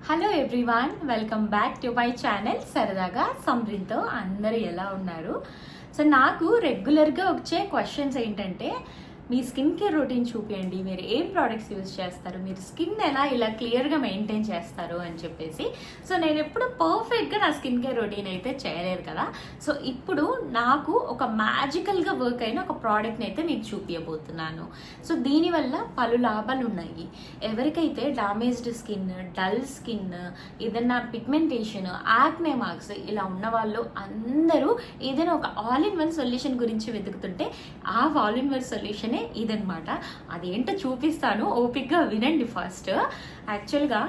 Hello everyone, welcome back to my channel సరదాగా సంబ్రిన్తో. అందరూ ఎలా ఉన్నారు? సో నాకు రెగ్యులర్గా వచ్చే క్వశ్చన్స్ ఏంటంటే, మీ స్కిన్ కేర్ రొటీన్ చూపించండి, మీరు ఏం ప్రోడక్ట్స్ యూజ్ చేస్తారు, మీరు స్కిన్ ఎలా ఇలా క్లియర్గా మెయింటైన్ చేస్తారు అని చెప్పేసి. సో నేను ఎప్పుడు పర్ఫెక్ట్గా నా స్కిన్ కేర్ రొటీన్ అయితే చేయలేదు కదా. సో ఇప్పుడు నాకు ఒక మ్యాజికల్గా వర్క్ అయిన ఒక ప్రోడక్ట్ని అయితే మీకు చూపించబోతున్నాను. సో దీనివల్ల పలు లాభాలు ఉన్నాయి. ఎవరికైతే డామేజ్డ్ స్కిన్, డల్ స్కిన్, ఏదైనా పిగ్మెంటేషన్, యాక్నే మార్క్స్ ఇలా ఉన్న వాళ్ళు అందరూ ఏదైనా ఒక ఆల్ ఇన్ వన్ సొల్యూషన్ గురించి వెతుకుతుంటే ఆ ఆల్ ఇన్ వన్ సొల్యూషన్ ఇదనమాట. అదేంటో చూపిస్తాను, ఓపిక్గా వినండి. ఫస్ట్ యాక్చువల్గా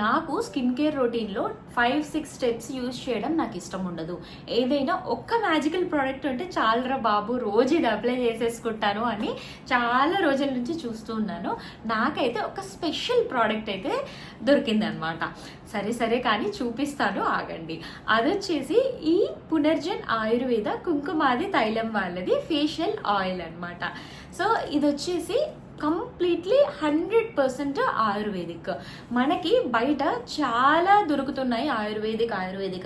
నాకు స్కిన్ కేర్ రొటీన్లో 5-6 స్టెప్స్ యూజ్ చేయడం నాకు ఇష్టం ఉండదు. ఏదైనా ఒక్క మ్యాజికల్ ప్రోడక్ట్ ఉంటే చాలరా బాబు, రోజు ఇది అప్లై చేసేసుకుంటాను అని చాలా రోజుల నుంచి చూస్తూ ఉన్నాను. నాకైతే ఒక స్పెషల్ ప్రోడక్ట్ అయితే దొరికిందనమాట. సరే కానీ చూపిస్తాను, ఆగండి. అదొచ్చేసి ఈ పునర్జన్ ఆయుర్వేద కుంకుమాది తైలం వాళ్ళది ఫేషియల్ ఆయిల్ అనమాట. సో ఇది వచ్చేసి కంప్లీట్లీ 100% ఆయుర్వేదిక్. మనకి బయట చాలా దొరుకుతున్నాయి ఆయుర్వేదిక్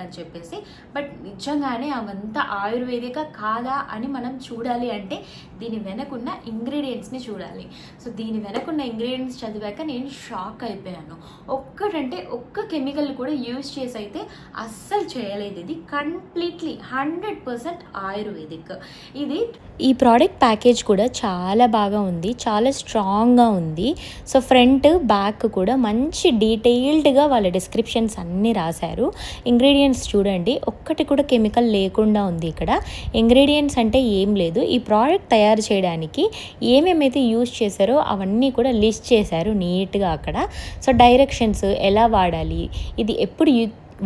అని చెప్పేసి, బట్ నిజంగానే అవంతా ఆయుర్వేదిక కాదా అని మనం చూడాలి అంటే దీని వెనకున్న ఇంగ్రీడియంట్స్ని చూడాలి. సో దీని వెనకున్న ఇంగ్రీడియంట్స్ చదివాక నేను షాక్ అయిపోయాను. ఒక్క కెమికల్ కూడా యూజ్ చేసి అయితే అస్సలు చేయలేదు. ఇది కంప్లీట్లీ 100% ఆయుర్వేదిక్. ఈ ప్రోడక్ట్ ప్యాకేజ్ కూడా చాలా బాగా ఉంది, చాలా స్ట్రాంగ్గా ఉంది. సో ఫ్రంట్ బ్యాక్ కూడా మంచి డీటెయిల్డ్గా వాళ్ళ డిస్క్రిప్షన్స్ అన్నీ రాశారు. ఇంగ్రీడియంట్స్ చూడండి, ఒక్కటి కూడా కెమికల్ లేకుండా ఉంది. ఇక్కడ ఇంగ్రీడియంట్స్ అంటే ఏం లేదు, ఈ ప్రోడక్ట్ తయారు చేయడానికి ఏమేమైతే యూజ్ చేశారో అవన్నీ కూడా లిస్ట్ చేశారు నీట్గా అక్కడ. సో డైరెక్షన్స్ ఎలా వాడాలి, ఇది ఎప్పుడు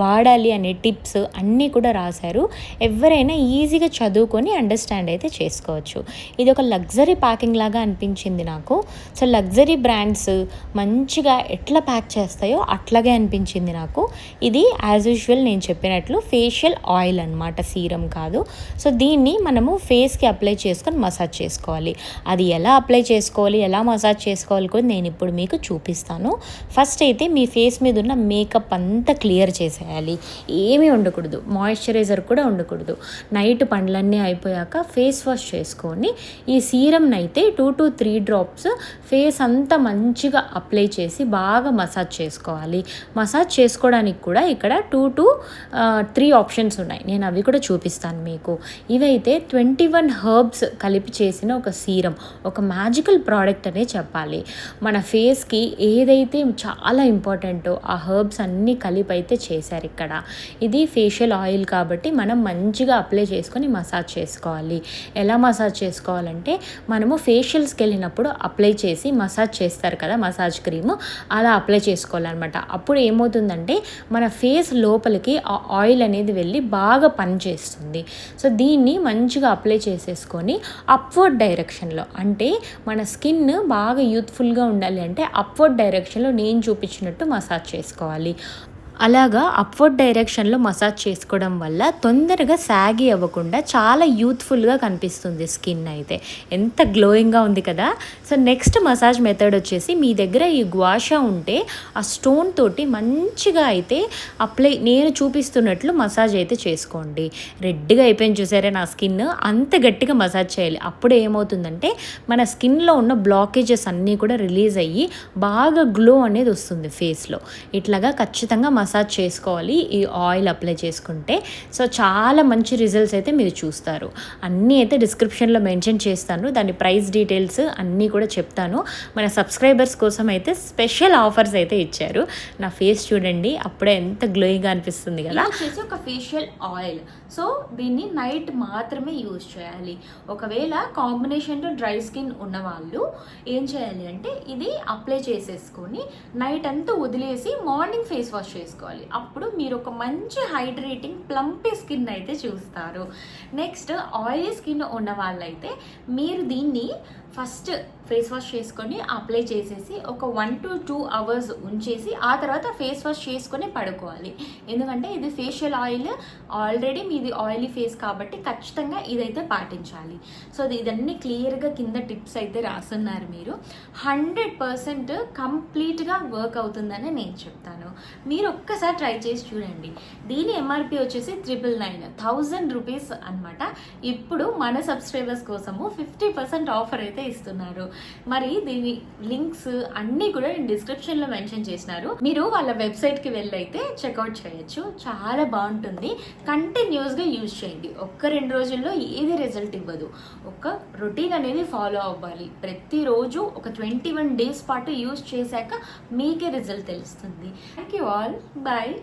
వాడాలి అనే టిప్స్ అన్నీ కూడా రాశారు. ఎవరైనా ఈజీగా చదువుకొని అండర్స్టాండ్ అయితే చేసుకోవచ్చు. ఇది ఒక లగ్జరీ ప్యాకింగ్ లాగా అనిపించింది నాకు. సో లగ్జరీ బ్రాండ్స్ మంచిగా ఎట్లా ప్యాక్ చేస్తాయో అట్లాగే అనిపించింది నాకు. ఇది యాజ్ యూజువల్ నేను చెప్పినట్లు ఫేషియల్ ఆయిల్ అనమాట, సీరం కాదు. సో దీన్ని మనము ఫేస్కి అప్లై చేసుకొని మసాజ్ చేసుకోవాలి. అది ఎలా అప్లై చేసుకోవాలి, ఎలా మసాజ్ చేసుకోవాలి కూడా నేను ఇప్పుడు మీకు చూపిస్తాను. ఫస్ట్ అయితే మీ ఫేస్ మీద ఉన్న మేకప్ అంతా క్లియర్ చేసేయాలి. ఏమీ ఉండకూడదు, మాయిశ్చరైజర్ కూడా ఉండకూడదు. నైట్ పనులన్నీ అయిపోయాక ఫేస్ వాష్ చేసుకొని ఈ సీరంని అయితే 2 to 3 డ్రాప్స్ ఫేస్ అంతా మంచిగా అప్లై చేసి బాగా మసాజ్ చేసుకోవాలి. మసాజ్ చేసుకోవడానికి కూడా ఇక్కడ 2 to 3 ఆప్షన్స్ ఉన్నాయి, నేను అవి కూడా చూపిస్తాను మీకు. ఇవైతే 21 హర్బ్స్ కలిపి చేసిన ఒక సీరం, ఒక మ్యాజికల్ ప్రోడక్ట్ అనే చెప్పాలి. మన ఫేస్కి ఏదైతే చాలా ఇంపార్టెంటో ఆ హర్బ్స్ అన్నీ కలిపి అయితే చేశారు ఇక్కడ. ఇది ఫేషియల్ ఆయిల్ కాబట్టి మనం మంచిగా అప్లై చేసుకొని మసాజ్ చేసుకోవాలి. ఎలా మసాజ్ చేసుకోవాలంటే, మనము ఫేషియల్స్కి వెళ్ళినప్పుడు అప్లై చేసి మసాజ్ చేస్తారు కదా, మసాజ్ క్రీమ్ అలా అప్లై చేసుకోవాలన్నమాట. అప్పుడు ఏమవుతుందంటే మన ఫేస్ లోపలికి ఆ ఆయిల్ అనేది వెళ్ళి బాగా పనిచేస్తుంది. సో దీన్ని మంచిగా అప్లై చేసేసుకొని అప్వర్డ్ డైరెక్షన్లో, అంటే మన స్కిన్ బాగా యూత్ఫుల్గా ఉండాలి అంటే అప్వర్డ్ డైరెక్షన్లో నేను చూపించినట్టు మసాజ్ చేసుకోవాలి. అలాగా అప్వర్డ్ డైరెక్షన్లో మసాజ్ చేసుకోవడం వల్ల తొందరగా సాగి అవ్వకుండా చాలా యూత్ఫుల్గా కనిపిస్తుంది స్కిన్. అయితే ఎంత గ్లోయింగ్గా ఉంది కదా. సో నెక్స్ట్ మసాజ్ మెథడ్ వచ్చేసి, మీ దగ్గర ఈ గ్వాషా ఉంటే ఆ స్టోన్ తోటి మంచిగా అయితే నేను చూపిస్తున్నట్లు మసాజ్ అయితే చేసుకోండి. రెడ్గా అయిపోయింది చూసారా నా స్కిన్, అంత గట్టిగా మసాజ్ చేయాలి. అప్పుడు ఏమవుతుందంటే మన స్కిన్లో ఉన్న బ్లాకేజెస్ అన్నీ కూడా రిలీజ్ అయ్యి బాగా గ్లో అనేది వస్తుంది ఫేస్లో. ఇట్లాగా ఖచ్చితంగా మసాజ్ చేసుకోవాలి ఈ ఆయిల్ అప్లై చేసుకుంటే. సో చాలా మంచి రిజల్ట్స్ అయితే మీరు చూస్తారు. అన్నీ అయితే డిస్క్రిప్షన్లో మెన్షన్ చేస్తాను, దాని ప్రైస్ డీటెయిల్స్ అన్నీ కూడా చెప్తాను. మన సబ్స్క్రైబర్స్ కోసం అయితే స్పెషల్ ఆఫర్స్ అయితే ఇచ్చారు. నా ఫేస్ చూడండి, అప్పుడే ఎంత గ్లోయింగ్గా అనిపిస్తుంది కదా. వచ్చేసి ఒక ఫేషియల్ ఆయిల్. సో దీన్ని నైట్ మాత్రమే యూజ్ చేయాలి. ఒకవేళ కాంబినేషన్లో డ్రై స్కిన్ ఉన్న వాళ్ళు ఏం చేయాలి అంటే, ఇది అప్లై చేసేసుకొని నైట్ అంతా వదిలేసి మార్నింగ్ ఫేస్ వాష్ చేసుకోవాలి. చేసుకోవాలి. అప్పుడు మీరు ఒక మంచి హైడ్రేటింగ్ ప్లంపీ స్కిన్ అయితే చూస్తారు. నెక్స్ట్ ఆయిలీ స్కిన్ ఉన్న వాళ్ళైతే మీరు దీన్ని ఫస్ట్ ఫేస్ వాష్ చేసుకొని అప్లై చేసేసి ఒక 1 to 2 hours ఉంచేసి ఆ తర్వాత ఫేస్ వాష్ చేసుకొని పడుకోవాలి. ఎందుకంటే ఇది ఫేషియల్ ఆయిల్, ఆల్రెడీ మీది ఆయిలీ ఫేస్ కాబట్టి ఖచ్చితంగా ఇదైతే పాటించాలి. సో ఇదన్నీ క్లియర్గా కింద టిప్స్ అయితే రాస్తున్నారు మీరు. 100% కంప్లీట్గా వర్క్ అవుతుందని నేను చెప్తాను. మీరు ఒక్కసారి ట్రై చేసి చూడండి. దీని ఎంఆర్పి వచ్చేసి 999, 1000 రూపీస్ అనమాట. ఇప్పుడు మన సబ్స్క్రైబర్స్ కోసము 50% ఆఫర్ అయితే ఇస్తున్నారు. మరి దీని లింక్స్ అన్నీ కూడా నేను డిస్క్రిప్షన్లో మెన్షన్ చేసినారు. మీరు వాళ్ళ వెబ్సైట్కి వెళ్ళి అయితే చెక్అవుట్ చేయొచ్చు. చాలా బాగుంటుంది. కంటిన్యూస్గా యూజ్ చేయండి. 1-2 రోజుల్లో ఏది రిజల్ట్ ఇవ్వదు. ఒక రొటీన్ అనేది ఫాలో అవ్వాలి. ప్రతిరోజు ఒక 21 days పాటు యూజ్ చేశాక మీకే రిజల్ట్ తెలుస్తుంది. Thank you all. బాయ్.